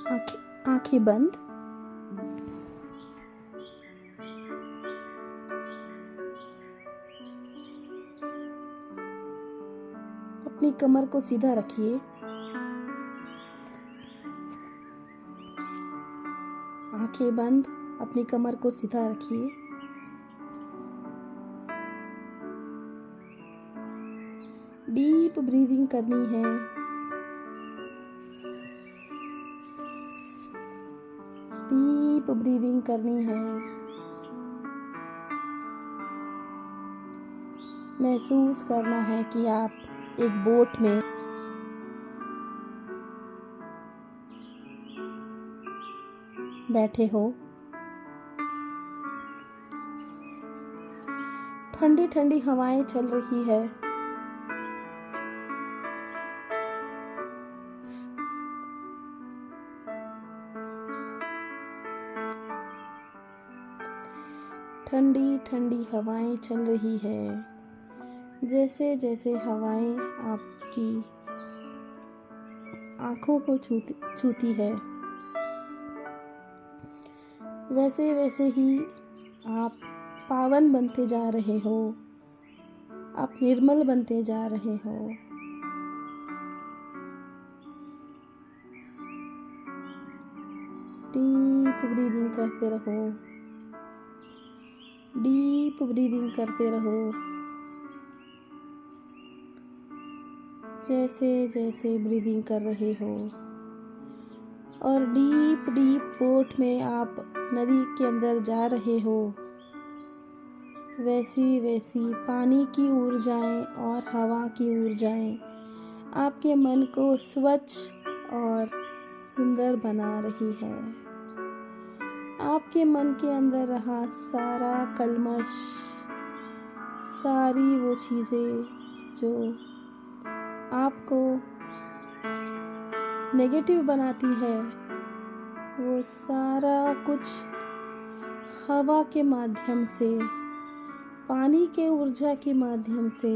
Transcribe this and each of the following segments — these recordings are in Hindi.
आंखें बंद। अपनी कमर को सीधा रखिए। आंखें बंद, अपनी कमर को सीधा रखिए। डीप ब्रीदिंग करनी है। डीप ब्रीदिंग करनी है। महसूस करना है कि आप एक बोट में बैठे हो। ठंडी ठंडी हवाएं चल रही है। ठंडी ठंडी हवाएं चल रही है। जैसे जैसे हवाएं आपकी आंखों को छूती है, वैसे वैसे ही आप पावन बनते जा रहे हो। आप निर्मल बनते जा रहे हो। डीप ब्रीदिंग करते रहो। डीप ब्रीदिंग करते रहो। जैसे जैसे ब्रीदिंग कर रहे हो और डीप डीप बोट में आप नदी के अंदर जा रहे हो, वैसी वैसी पानी की ऊर्जाएं और हवा की ऊर्जाएं आपके मन को स्वच्छ और सुंदर बना रही है। आपके मन के अंदर रहा सारा कल्मश, सारी वो चीज़ें जो आपको नेगेटिव बनाती है, वो सारा कुछ हवा के माध्यम से, पानी के ऊर्जा के माध्यम से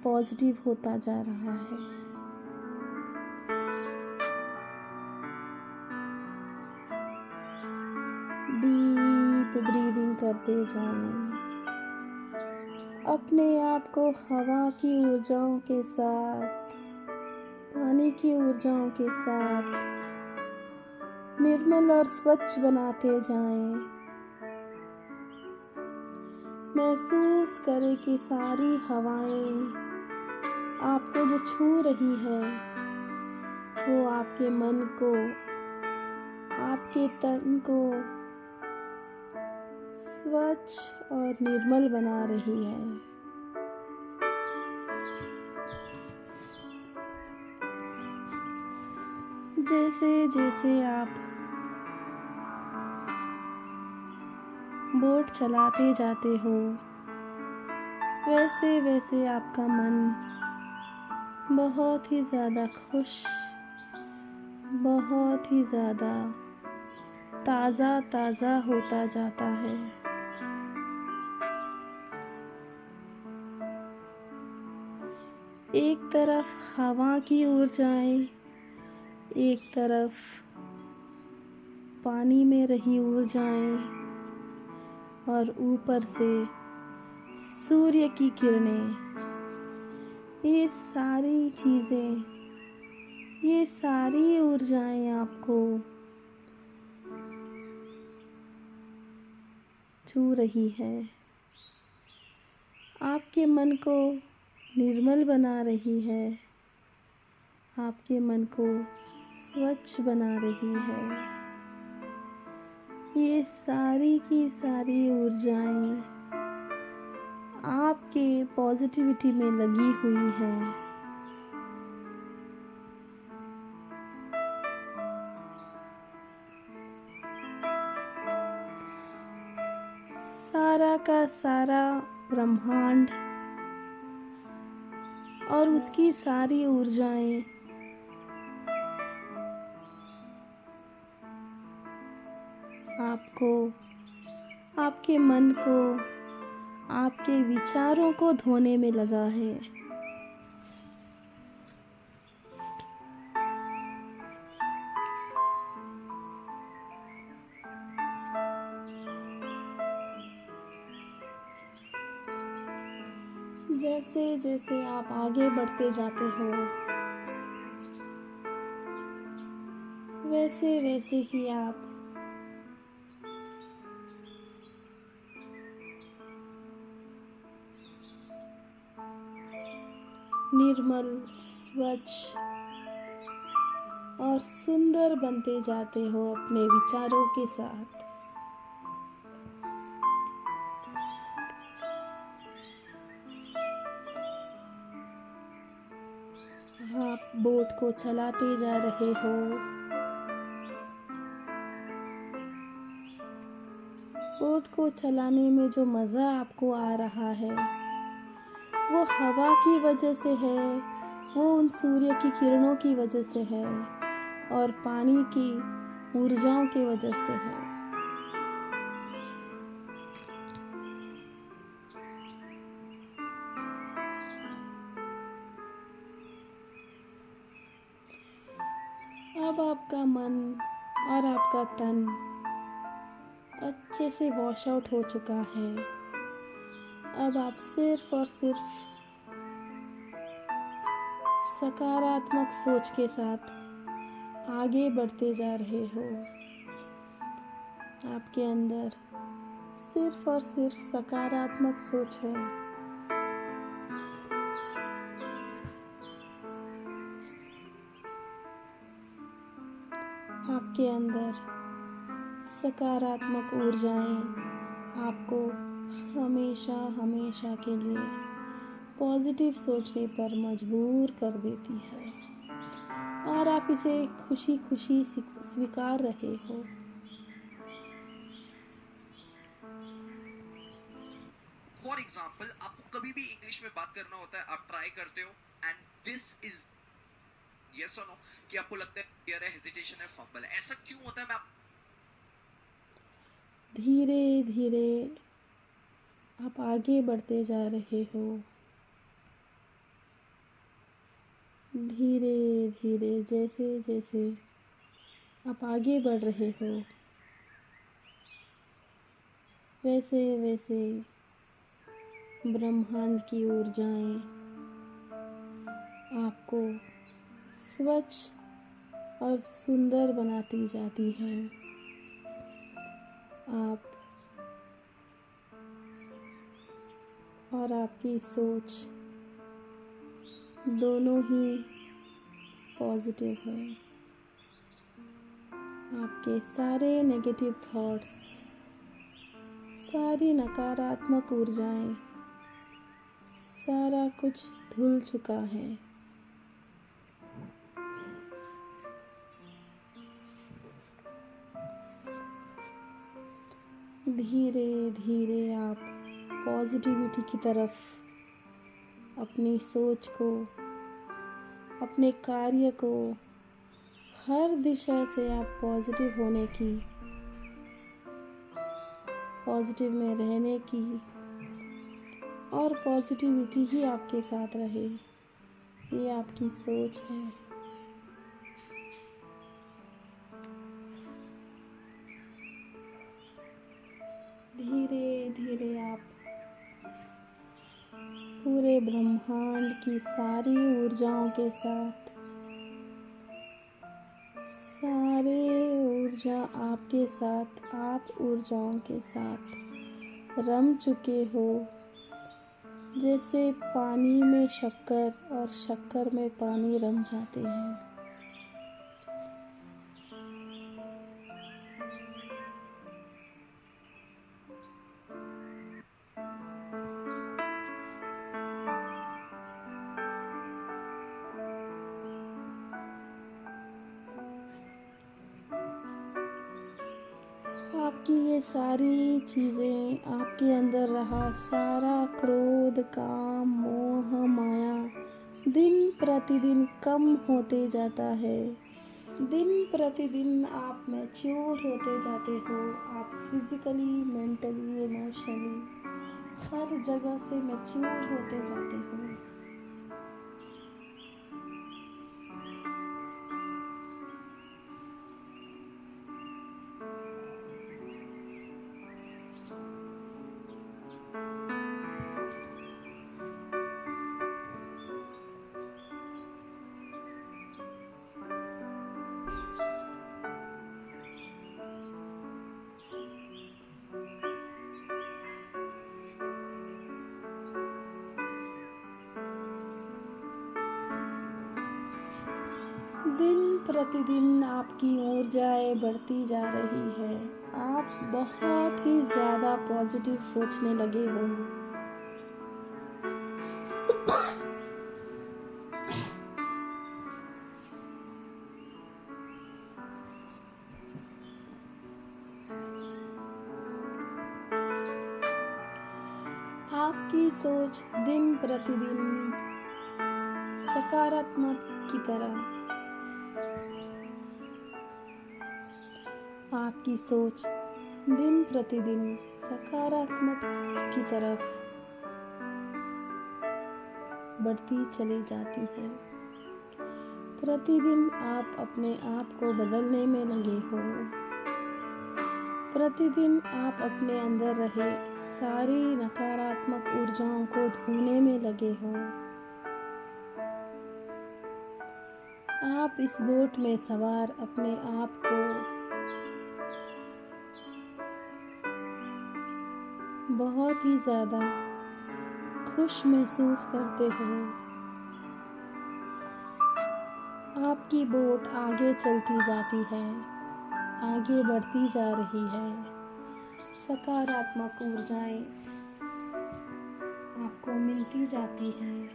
पॉजिटिव होता जा रहा है। डीप ब्रीदिंग करते जाएं। अपने आप को हवा की ऊर्जाओं के साथ, पानी की ऊर्जाओं के साथ निर्मल और स्वच्छ बनाते जाएं। महसूस करें कि सारी हवाएं आपको जो छू रही है, वो आपके मन को, आपके तन को स्वच्छ और निर्मल बना रही है। जैसे जैसे आप बोट चलाते जाते हो, वैसे वैसे आपका मन बहुत ही ज़्यादा खुश, बहुत ही ज़्यादा ताज़ा ताज़ा होता जाता है। एक तरफ हवा की ऊर्जाएं, एक तरफ पानी में रही ऊर्जाएं और ऊपर से सूर्य की किरणें, ये सारी चीज़ें, ये सारी ऊर्जाएं आपको छू रही है, आपके मन को निर्मल बना रही है, आपके मन को स्वच्छ बना रही है। ये सारी की सारी ऊर्जाएं आपके पॉजिटिविटी में लगी हुई है। सारा का सारा ब्रह्मांड और उसकी सारी ऊर्जाएं आपको, आपके मन को, आपके विचारों को धोने में लगा है। जैसे जैसे आप आगे बढ़ते जाते हो वैसे वैसे ही आप निर्मल, स्वच्छ और सुंदर बनते जाते हो अपने विचारों के साथ। आप बोट को चलाते जा रहे हो। बोट को चलाने में जो मज़ा आपको आ रहा है वो हवा की वजह से है, वो उन सूर्य की किरणों की वजह से है और पानी की ऊर्जाओं की वजह से है। अब आपका मन और आपका तन अच्छे से वॉश आउट हो चुका है। अब आप सिर्फ और सिर्फ सकारात्मक सोच के साथ आगे बढ़ते जा रहे हो। आपके अंदर सिर्फ और सिर्फ सकारात्मक सोच है। आपके अंदर सकारात्मक ऊर्जाएं आपको हमेशा हमेशा के लिए पॉजिटिव सोचने पर मजबूर कर देती है और आप इसे खुशी खुशी स्वीकार रहे हो। फॉर एग्जाम्पल, आपको कभी भी इंग्लिश में बात करना होता है, आप ट्राई करते हो एंड दिस इज यस और नो, कि आपको लगता है फियर है, हेजिटेशन है, फंबल है। ऐसा क्यों होता है? मैं धीरे धीरे आप आगे बढ़ते जा रहे हो। धीरे धीरे जैसे जैसे आप आगे बढ़ रहे हो वैसे वैसे ब्रह्मांड की ऊर्जाएं आपको स्वच्छ और सुंदर बनाती जाती हैं। आप और आपकी सोच दोनों ही पॉजिटिव है। आपके सारे नेगेटिव थॉट्स, सारी नकारात्मक ऊर्जाएं, सारा कुछ धुल चुका है। धीरे धीरे आप पॉजिटिविटी की तरफ अपनी सोच को, अपने कार्य को, हर दिशा से आप पॉजिटिव होने की, पॉजिटिव में रहने की और पॉजिटिविटी ही आपके साथ रहे, ये आपकी सोच है। धीरे धीरे आप पूरे ब्रह्मांड की सारी ऊर्जाओं के साथ, सारे ऊर्जा आपके साथ, आप ऊर्जाओं के साथ रम चुके हो। जैसे पानी में शक्कर और शक्कर में पानी रम जाते हैं। आपकी ये सारी चीज़ें, आपके अंदर रहा सारा क्रोध, काम, मोह, माया दिन प्रतिदिन कम होते जाता है। दिन प्रतिदिन आप मैच्योर होते जाते हो। आप फिजिकली, मेंटली, इमोशनली हर जगह से मैच्योर होते जाते हो। दिन प्रतिदिन आपकी ऊर्जाएं बढ़ती जा रही है। आप बहुत ही ज़्यादा पॉजिटिव सोचने लगे हो। आपकी सोच दिन प्रतिदिन सकारात्मक की तरह, आपकी सोच दिन प्रतिदिन सकारात्मक की तरफ बढ़ती चली जाती है। प्रतिदिन आप अपने आप को बदलने में लगे हो। प्रतिदिन आप अपने अंदर रहे सारी नकारात्मक ऊर्जाओं को धोने में लगे हो। आप इस बोट में सवार अपने आप को बहुत ही ज़्यादा खुश महसूस करते हो। आपकी बोट आगे चलती जाती है, आगे बढ़ती जा रही है। सकारात्मक ऊर्जाएं आपको मिलती जाती हैं।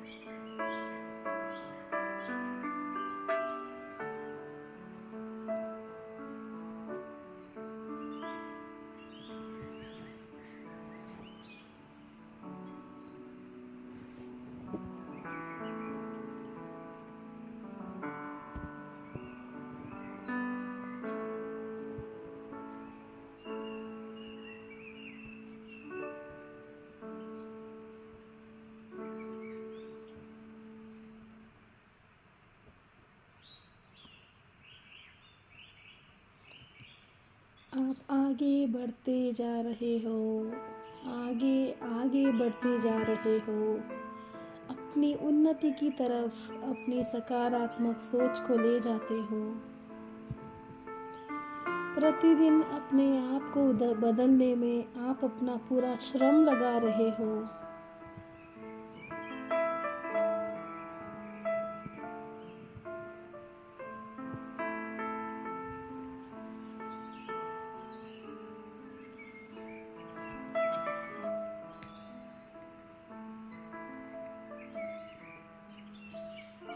आप आगे बढ़ते जा रहे हो, आगे आगे बढ़ते जा रहे हो अपनी उन्नति की तरफ। अपनी सकारात्मक सोच को ले जाते हो। प्रतिदिन अपने आप को बदलने में आप अपना पूरा श्रम लगा रहे हो।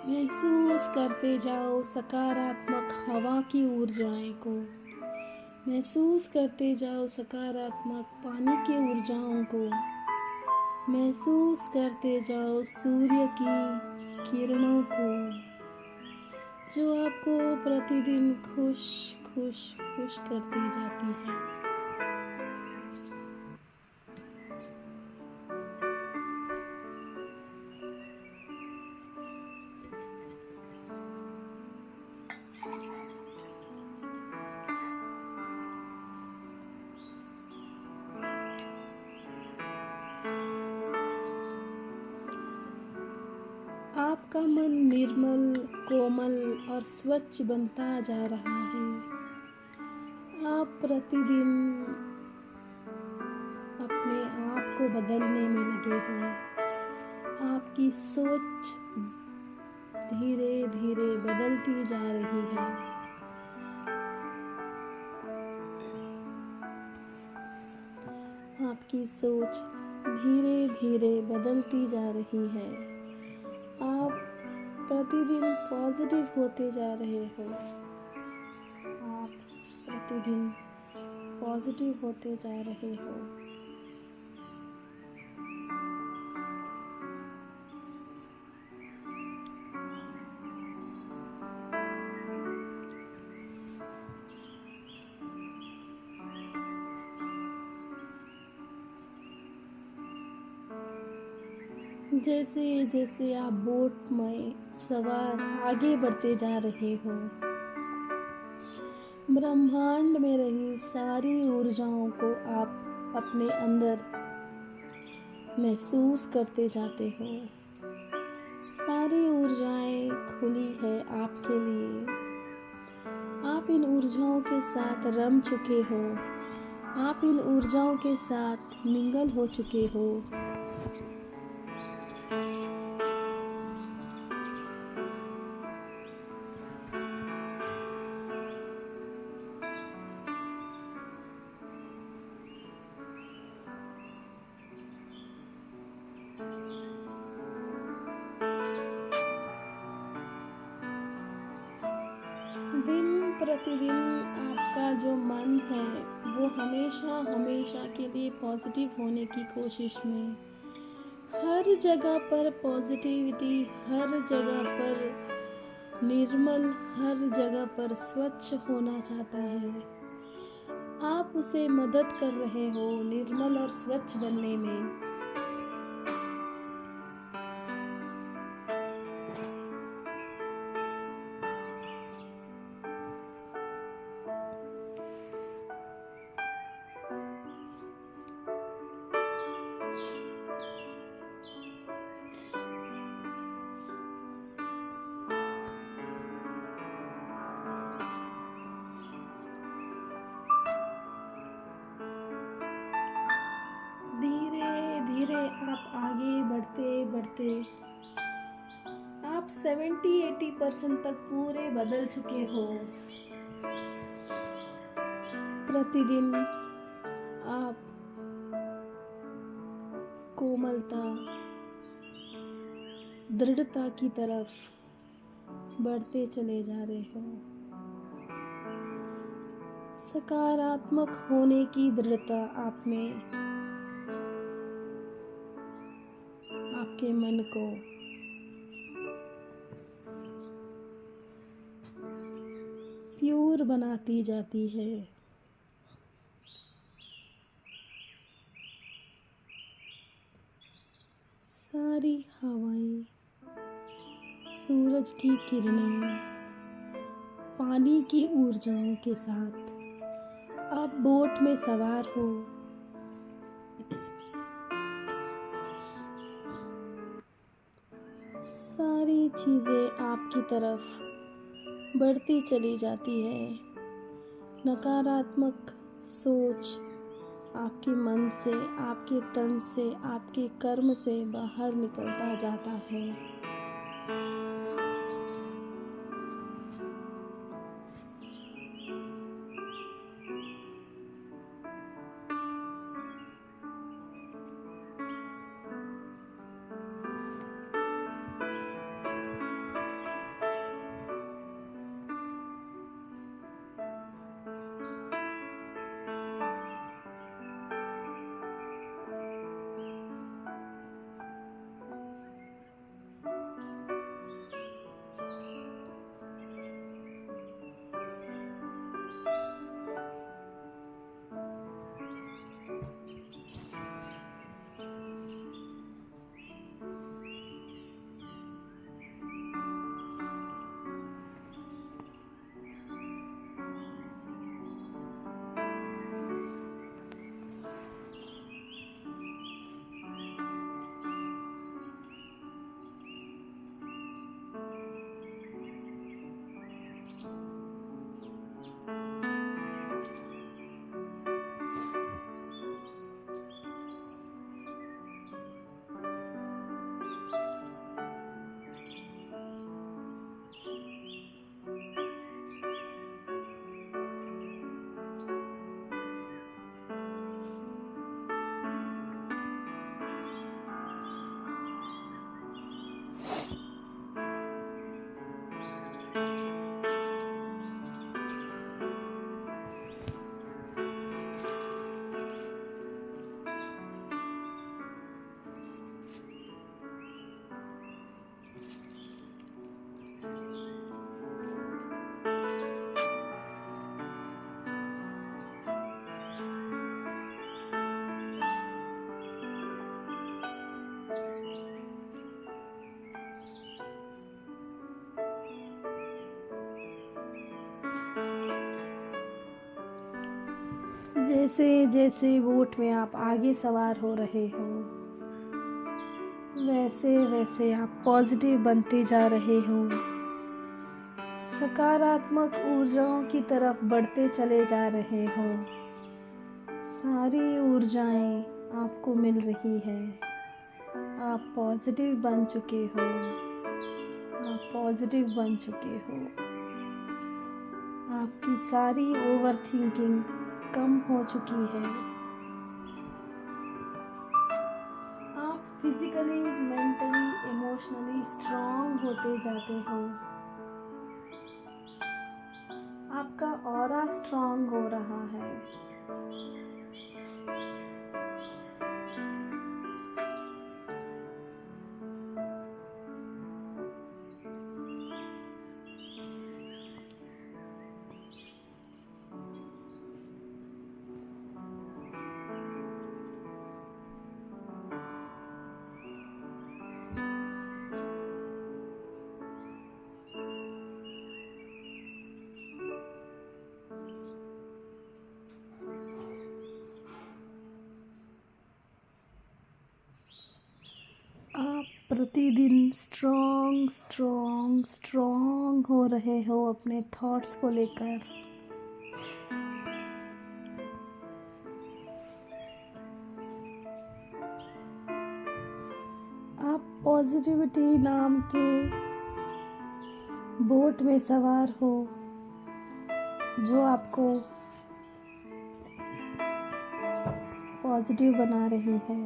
महसूस करते जाओ सकारात्मक हवा की ऊर्जाएं को। महसूस करते जाओ सकारात्मक पानी की ऊर्जाओं को। महसूस करते जाओ सूर्य की किरणों को, जो आपको प्रतिदिन खुश खुश खुश करती जाती है। आपका मन निर्मल, कोमल और स्वच्छ बनता जा रहा है। आप प्रतिदिन अपने आप को बदलने में लगे हो। आपकी सोच धीरे धीरे बदलती जा रही है। आपकी सोच धीरे धीरे बदलती जा रही है। आप प्रतिदिन पॉजिटिव होते जा रहे हो। आप प्रतिदिन पॉजिटिव होते जा रहे हो। जैसे जैसे आप बोट में सवार आगे बढ़ते जा रहे हो, ब्रह्मांड में रही सारी ऊर्जाओं को आप अपने अंदर महसूस करते जाते हो। सारी ऊर्जाएं खुली है आपके लिए। आप इन ऊर्जाओं के साथ रम चुके हो। आप इन ऊर्जाओं के साथ मिंगल हो चुके हो। प्रतिदिन आपका जो मन है वो हमेशा हमेशा के लिए पॉजिटिव होने की कोशिश में, हर जगह पर पॉजिटिविटी, हर जगह पर निर्मल, हर जगह पर स्वच्छ होना चाहता है। आप उसे मदद कर रहे हो निर्मल और स्वच्छ बनने में। धीरे धीरे आप आगे बढ़ते बढ़ते आप 70-80% तक पूरे बदल चुके हो। प्रतिदिन आप कोमलता, दृढ़ता की तरफ बढ़ते चले जा रहे हो। सकारात्मक होने की दृढ़ता आप में आपके मन को प्योर बनाती जाती है। सारी हवाएं, सूरज की किरणें, पानी की ऊर्जाओं के साथ आप बोट में सवार हो। सारी चीज़ें आपकी तरफ बढ़ती चली जाती है। नकारात्मक सोच आपके मन से, आपके तन से, आपके कर्म से बाहर निकलता जाता है। जैसे जैसे बोट में आप आगे सवार हो रहे हो, वैसे वैसे आप पॉजिटिव बनते जा रहे हो। सकारात्मक ऊर्जाओं की तरफ बढ़ते चले जा रहे हो। सारी ऊर्जाएं आपको मिल रही है। आप पॉजिटिव बन चुके हो। आप पॉजिटिव बन चुके हो। आपकी सारी ओवर थिंकिंग कम हो चुकी है। आप फिजिकली, मेंटली, इमोशनली स्ट्रांग होते जाते हो। आप आपका ऑरा स्ट्रांग हो रहा है। आप प्रतिदिन स्ट्रॉन्ग स्ट्रॉन्ग स्ट्रॉन्ग हो रहे हो अपने थॉट्स को लेकर। आप पॉजिटिविटी नाम के बोट में सवार हो जो आपको पॉजिटिव बना रही है।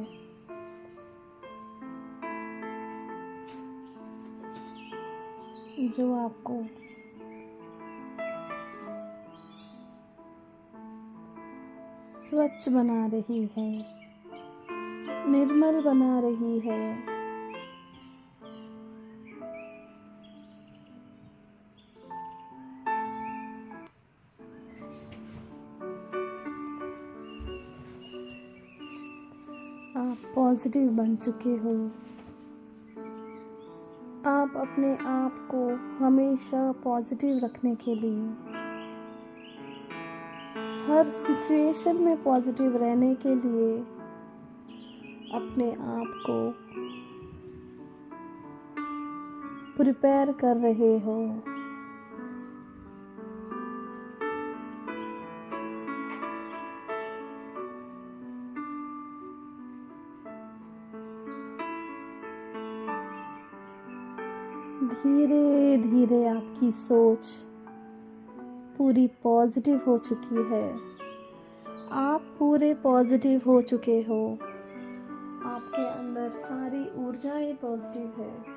जो आपको स्वच्छ बना रही है, निर्मल बना रही है। आप पॉजिटिव बन चुके हो। आप अपने आप को हमेशा पॉजिटिव रखने के लिए, हर सिचुएशन में पॉजिटिव रहने के लिए अपने आप को प्रिपेयर कर रहे हो। धीरे धीरे आपकी सोच पूरी पॉजिटिव हो चुकी है। आप पूरे पॉजिटिव हो चुके हो। आपके अंदर सारी ऊर्जाएं पॉजिटिव है।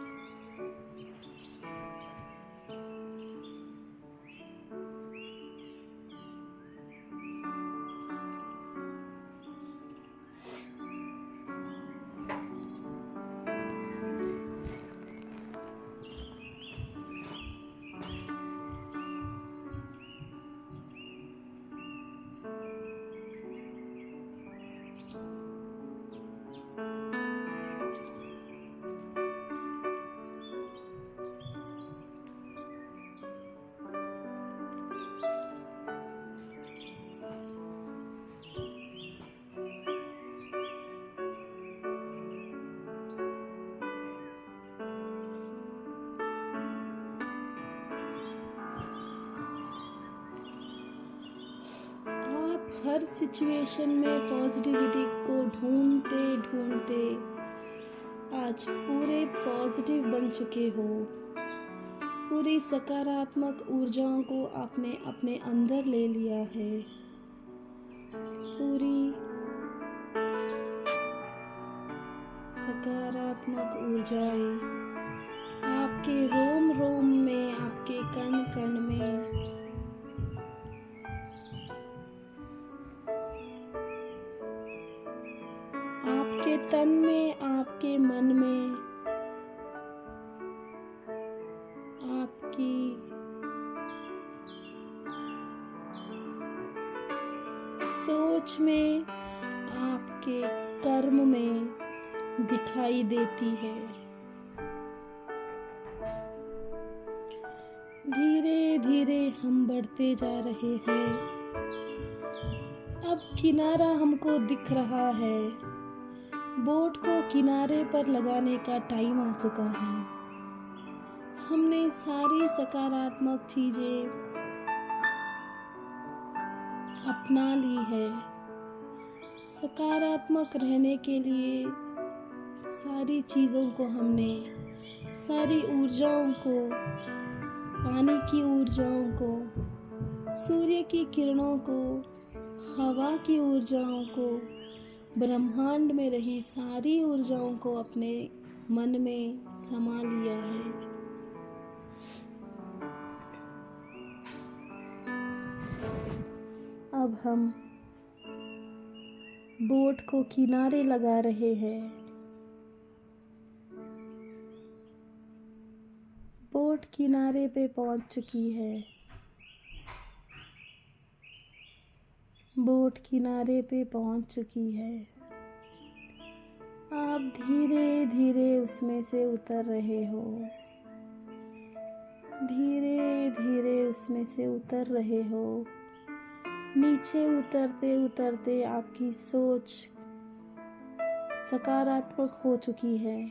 हर सिचुएशन में पॉजिटिविटी को ढूंढते ढूंढते आज पूरे पॉजिटिव बन चुके हो। पूरी सकारात्मक ऊर्जाओं को आपने अपने अंदर ले लिया है। पूरी सकारात्मक ऊर्जाएं आपके रोम रोम में, आपके कण कण में, आपके तन में, आपके मन में, आपकी सोच में, आपके कर्म में दिखाई देती है। धीरे धीरे हम बढ़ते जा रहे हैं। अब किनारा हमको दिख रहा है। बोट को किनारे पर लगाने का टाइम आ चुका है। हमने सारी सकारात्मक चीजें अपना ली है। सकारात्मक रहने के लिए सारी चीज़ों को हमने, सारी ऊर्जाओं को, पानी की ऊर्जाओं को, सूर्य की किरणों को, हवा की ऊर्जाओं को, ब्रह्मांड में रही सारी ऊर्जाओं को अपने मन में समा लिया है। अब हम बोट को किनारे लगा रहे हैं। बोट किनारे पे पहुंच चुकी है। बोट किनारे पे पहुंच चुकी है। आप धीरे धीरे उसमें से उतर रहे हो। धीरे धीरे उसमें से उतर रहे हो। नीचे उतरते उतरते आपकी सोच सकारात्मक हो चुकी है।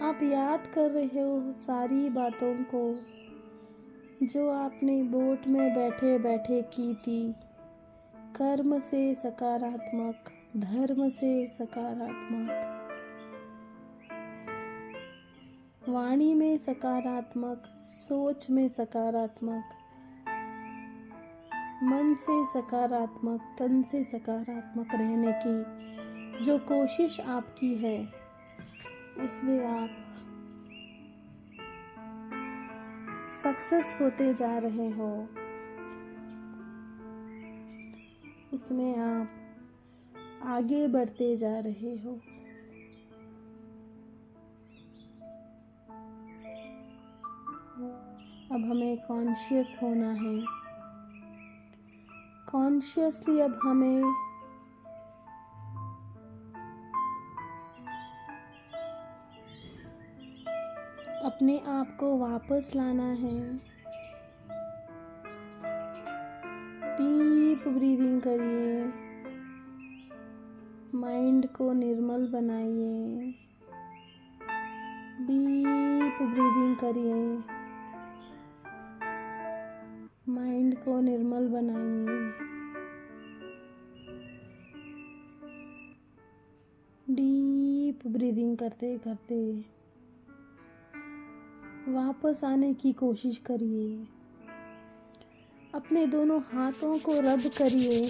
आप याद कर रहे हो सारी बातों को जो आपने बोट में बैठे बैठे की थी। कर्म से सकारात्मक, धर्म से सकारात्मक, वाणी में सकारात्मक, सोच में सकारात्मक, मन से सकारात्मक, तन से सकारात्मक रहने की जो कोशिश आपकी है, उसमें आप सक्सेस होते जा रहे हो। उसमें आप आगे बढ़ते जा रहे हो। अब हमें कॉन्शियस होना है। कॉन्शियसली अब हमें अपने आप को वापस लाना है। डीप ब्रीदिंग करिए। माइंड को निर्मल बनाइए। डीप ब्रीदिंग करिए। माइंड को निर्मल बनाइए। डीप ब्रीदिंग करते करते वापस आने की कोशिश करिए। अपने दोनों हाथों को रब करिए।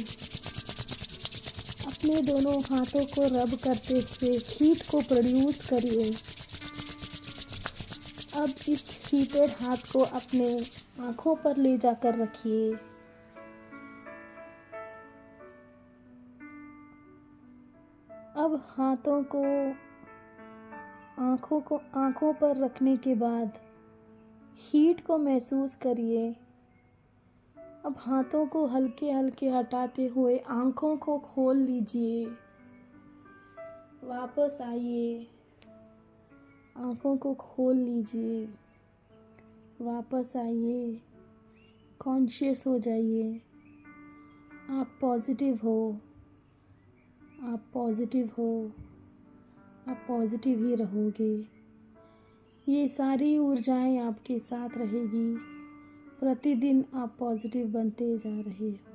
अपने दोनों हाथों को रब करते हुए हीट को प्रोड्यूस करिए। अब इस हीटेड हाथ को अपने आँखों पर ले जाकर रखिए। अब हाथों को आँखों पर रखने के बाद हीट को महसूस करिए। अब हाथों को हल्के हल्के हटाते हुए आँखों को खोल लीजिए। वापस आइए। आँखों को खोल लीजिए। वापस आइए। कॉन्शियस हो जाइए। आप पॉजिटिव हो। आप पॉजिटिव हो। आप पॉजिटिव ही रहोगे। ये सारी ऊर्जाएं आपके साथ रहेगी। प्रतिदिन आप पॉजिटिव बनते जा रहे हो।